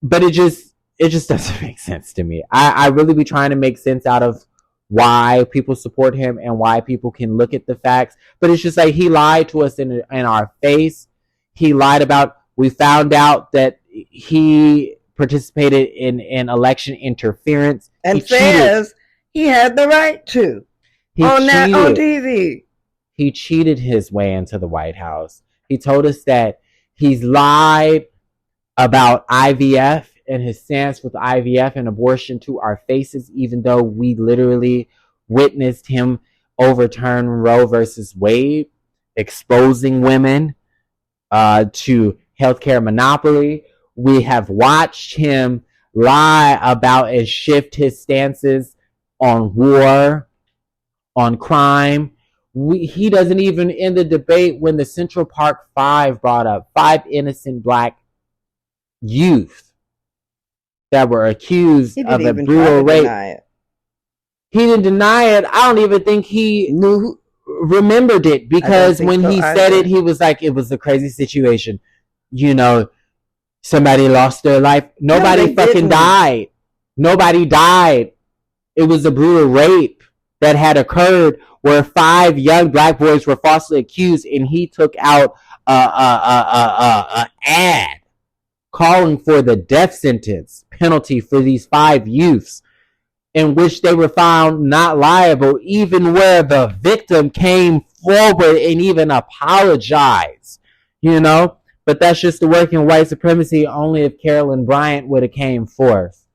But it just doesn't make sense to me. I really be trying to make sense out of why people support him and why people can look at the facts. But it's just like, he lied to us in our face. He lied about, we found out that he participated in election interference. And says he had the right to. On TV. He cheated his way into the White House. He told us that he's lied about IVF and his stance with IVF and abortion to our faces, even though we literally witnessed him overturn Roe versus Wade, exposing women to healthcare monopoly. We have watched him lie about and shift his stances on war, on crime. He doesn't even, in the debate when the Central Park Five brought up 5 innocent black youth that were accused of a brutal rape. He didn't deny it. I don't even think he remembered it, because when he said it, he was like, it was a crazy situation. You know, somebody lost their life. Nobody fucking died. Nobody died. It was a brutal rape that had occurred where 5 young black boys were falsely accused, and he took out a ad calling for the death sentence penalty for these 5 youths, in which they were found not liable, even where the victim came forward and even apologized, you know? But that's just the working white supremacy. Only if Carolyn Bryant would have came forth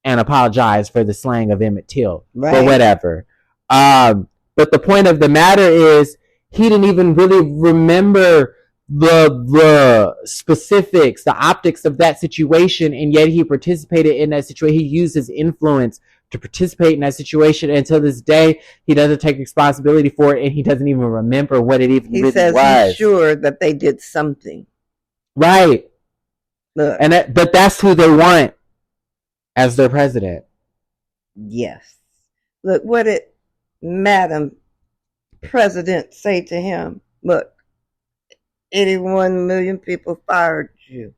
and apologized for the slaying of Emmett Till, or whatever. But the point of the matter is, he didn't even really remember the specifics, the optics of that situation, and yet he participated in that situation. He used his influence to participate in that situation. Until this day, he doesn't take responsibility for it, and he doesn't even remember what it even really was. He says he's sure that they did something. Right. Look. But that's who they want as their president. Yes. Look, what did Madam President say to him? Look, 81 million people fired you.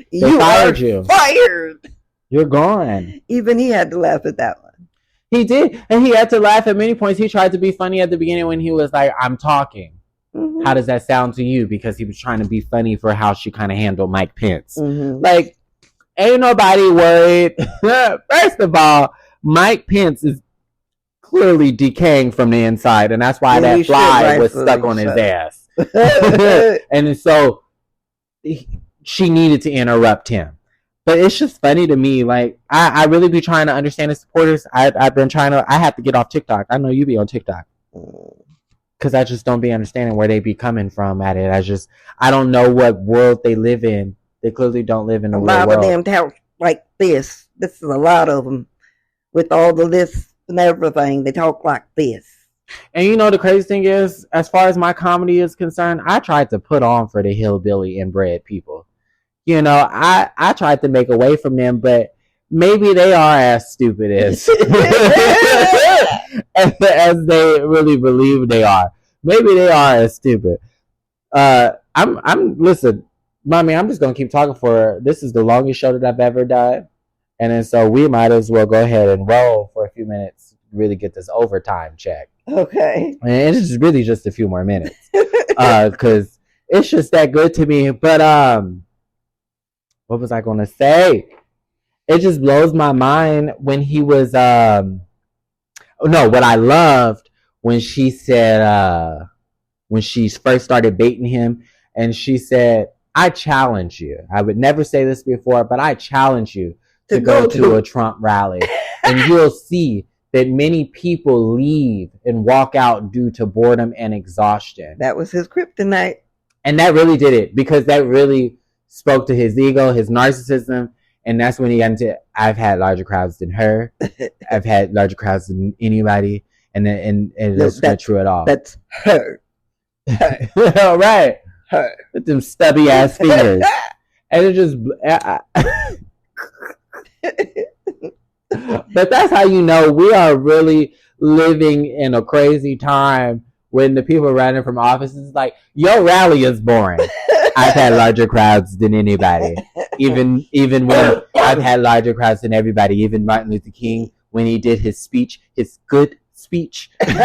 You fired you. Fired. You're gone. Even he had to laugh at that one. He did. And he had to laugh at many points. He tried to be funny at the beginning when he was like, I'm talking. Mm-hmm. How does that sound to you? Because he was trying to be funny for how she kind of handled Mike Pence. Mm-hmm. Like, ain't nobody worried. First of all, Mike Pence is clearly decaying from the inside, and that's why that fly was stuck on his ass. And so she needed to interrupt him. But it's just funny to me. Like, I really be trying to understand his supporters. I've been trying to. I have to get off TikTok. I know you be on TikTok. Because I just don't be understanding where they be coming from at it. I don't know what world they live in. They clearly don't live in a real world. A lot of them talk like this. This is a lot of them. With all the lists and everything, they talk like this. And you know, the crazy thing is, as far as my comedy is concerned, I tried to put on for the hillbilly inbred people. You know, I tried to make away from them, but maybe they are as stupid as as they really believe they are. Maybe they are as stupid. Listen, mommy, I'm just gonna keep talking for. This is the longest show that I've ever done, and then so we might as well go ahead and roll for a few minutes, really get this overtime check. Okay. And it's just really just a few more minutes, because it's just that good to me. But what was I gonna say? It just blows my mind when he was what I loved when she said when she first started baiting him, and she said, I challenge you. I would never say this before, but I challenge you to go to a Trump rally. And you'll see that many people leave and walk out due to boredom and exhaustion. That was his kryptonite. And that really did it, because that really spoke to his ego, his narcissism. And that's when he got into, I've had larger crowds than her. I've had larger crowds than anybody. And that's not true at all. That's her. All right. Her. With them stubby ass fingers. And it just... But that's how you know we are really living in a crazy time, when the people running from offices like, your rally is boring. I've had larger crowds than anybody. Even when I've had larger crowds than everybody. Even Martin Luther King, when he did his speech, his good speech. That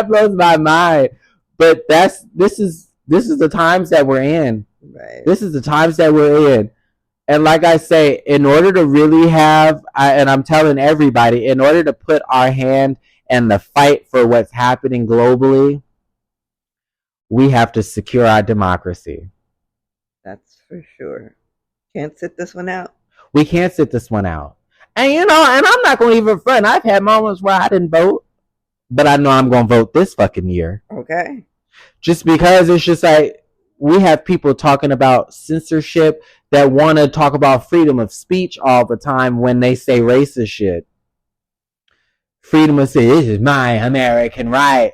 blows my mind. But this is the times that we're in. Right. This is the times that we're in. And like I say, in order to really have, and I'm telling everybody, in order to put our hand in the fight for what's happening globally, we have to secure our democracy. That's for sure. Can't sit this one out. We can't sit this one out. And and I'm not going to even front. I've had moments where I didn't vote, but I know I'm going to vote this fucking year. Okay. Just because it's just like, we have people talking about censorship that want to talk about freedom of speech all the time when they say racist shit. Freedom of speech, this is my American right.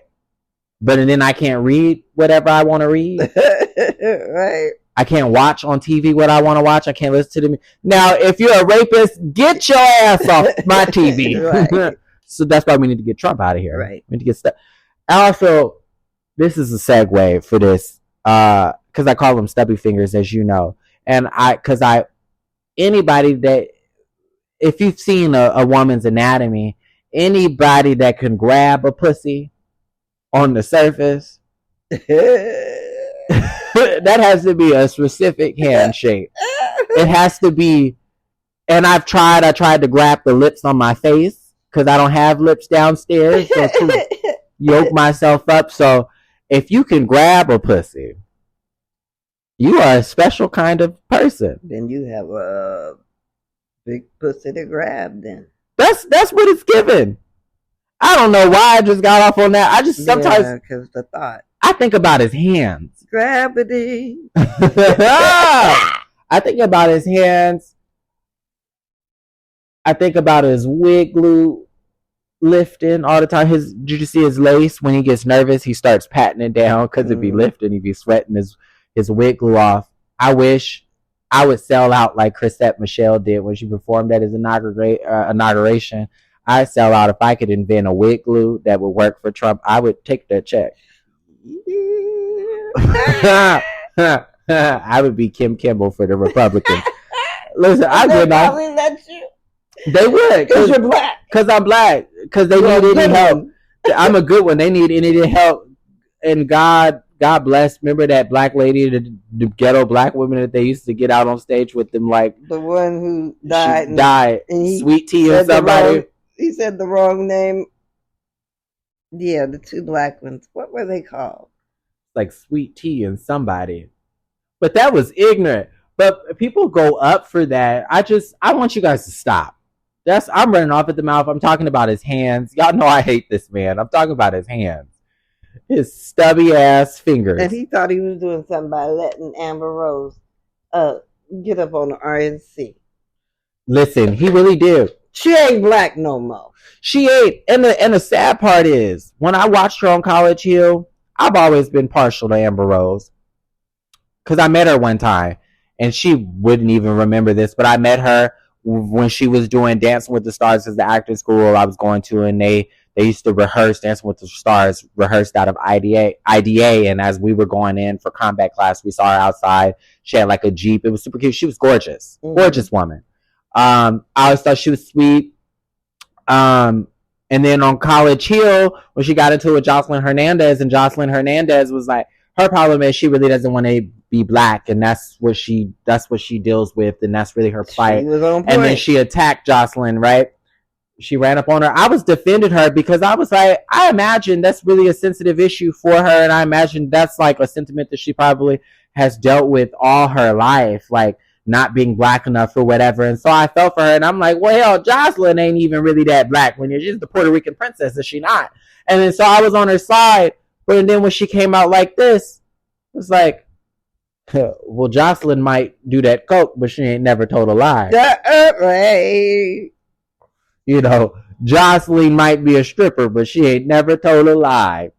But then I can't read whatever I want to read. Right. I can't watch on TV what I want to watch. I can't listen to them. Now, if you're a rapist, get your ass off my TV. Right. So that's why we need to get Trump out of here. Right. We need to get stuff. Also, this is a segue for this, because I call them stubby fingers, as you know. And anybody that, if you've seen a woman's anatomy, anybody that can grab a pussy on the surface, that has to be a specific handshake. It has to be, and I tried to grab the lips on my face because I don't have lips downstairs, so to yoke myself up. So if you can grab a pussy, you are a special kind of person. Then you have a big pussy to grab. Then that's what it's given. I don't know why I just got off on that. I just sometimes, because the thought. I think about his hands. Gravity. I think about his hands. I think about his wig glue lifting all the time. Did you see his lace? When he gets nervous, he starts patting it down because it'd be lifting. He'd be sweating his wig glue off. I wish I would sell out like Chrisette Michele did when she performed at his inauguration. I'd sell out if I could invent a wig glue that would work for Trump. I would take that check. I would be Kim Kimball for the Republicans. Listen, I would not. Let you. They would, because you're black. Because I'm black. Because they need any help. I'm a good one. They need any help. And God bless. Remember that black lady, the ghetto black woman that they used to get out on stage with them, like the one who died. And Sweet Tea or somebody. He said the wrong name. Yeah, the two black ones. What were they called? Like Sweet Tea and somebody. But that was ignorant. But people go up for that. I want you guys to stop. I'm running off at the mouth. I'm talking about his hands. Y'all know I hate this man. I'm talking about his hands. His stubby ass fingers. And he thought he was doing something by letting Amber Rose get up on the RNC. Listen, he really did. She ain't black no more. She ain't. And the sad part is, when I watched her on College Hill, I've always been partial to Amber Rose. Because I met her one time. And she wouldn't even remember this, but I met her when she was doing Dancing with the Stars as the acting school I was going to, and they used to rehearse Dancing with the Stars, rehearsed out of IDA, and as we were going in for combat class, we saw her outside. She had like a Jeep. It was super cute. She was gorgeous. Gorgeous woman. I always thought she was sweet. And then on College Hill, when she got into it with Jocelyn Hernandez, and Jocelyn Hernandez was like, her problem is she really doesn't want to be black, and that's what she deals with, and that's really her fight. And then she attacked Jocelyn, right? She ran up on her. I was defending her because I was like, I imagine that's really a sensitive issue for her, and I imagine that's like a sentiment that she probably has dealt with all her life, like not being black enough or whatever. And so I felt for her, and I'm like, well, hell, Jocelyn ain't even really that black when you're just the Puerto Rican princess, is she not? And then so I was on her side, but then when she came out like this, it was like, well, Jocelyn might do that coke, but she ain't never told a lie. You know, Jocelyn might be a stripper, but she ain't never told a lie.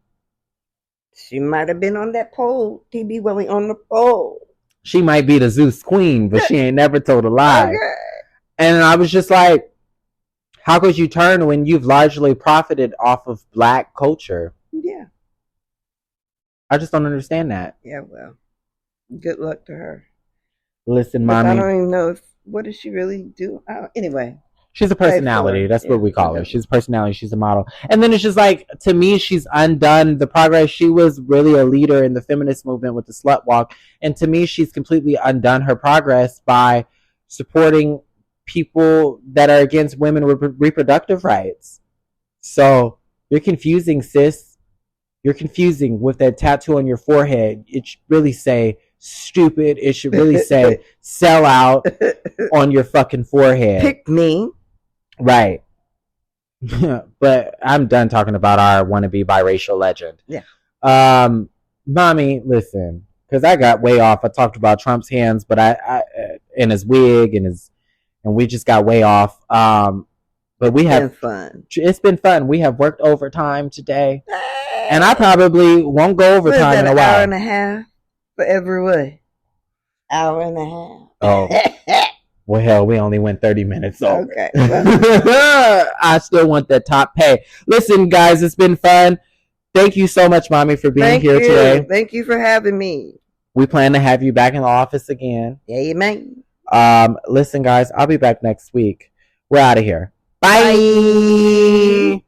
She might have been on that pole, TB Willie on the pole. She might be the Zeus queen, but she ain't never told a lie. Okay. And I was just like, how could you turn when you've largely profited off of black culture? Yeah. I just don't understand that. Yeah, well, good luck to her. Listen, Mommy. I don't even know what does she really do. Anyway. She's a personality. That's what we call her. She's a personality. She's a model. And then it's just like, to me, she's undone the progress. She was really a leader in the feminist movement with the slut walk. And to me, she's completely undone her progress by supporting people that are against women reproductive rights. So you're confusing, sis. You're confusing with that tattoo on your forehead. It should really say stupid. It should really say sell out on your fucking forehead. Pick me. Right. But I'm done talking about our wannabe biracial legend. Yeah. Mommy, listen, because I got way off. I talked about Trump's hands, but I and his wig and we just got way off. But we have fun. It's been fun. We have worked overtime today, and I probably won't go overtime in a while. Hour and a half for every way. Hour and a half. Oh. Well, hell, we only went 30 minutes over. Okay. I still want that top pay. Listen, guys, it's been fun. Thank you so much, Mommy, for being here today. Thank you for having me. We plan to have you back in the office again. Amen. Listen, guys, I'll be back next week. We're out of here. Bye.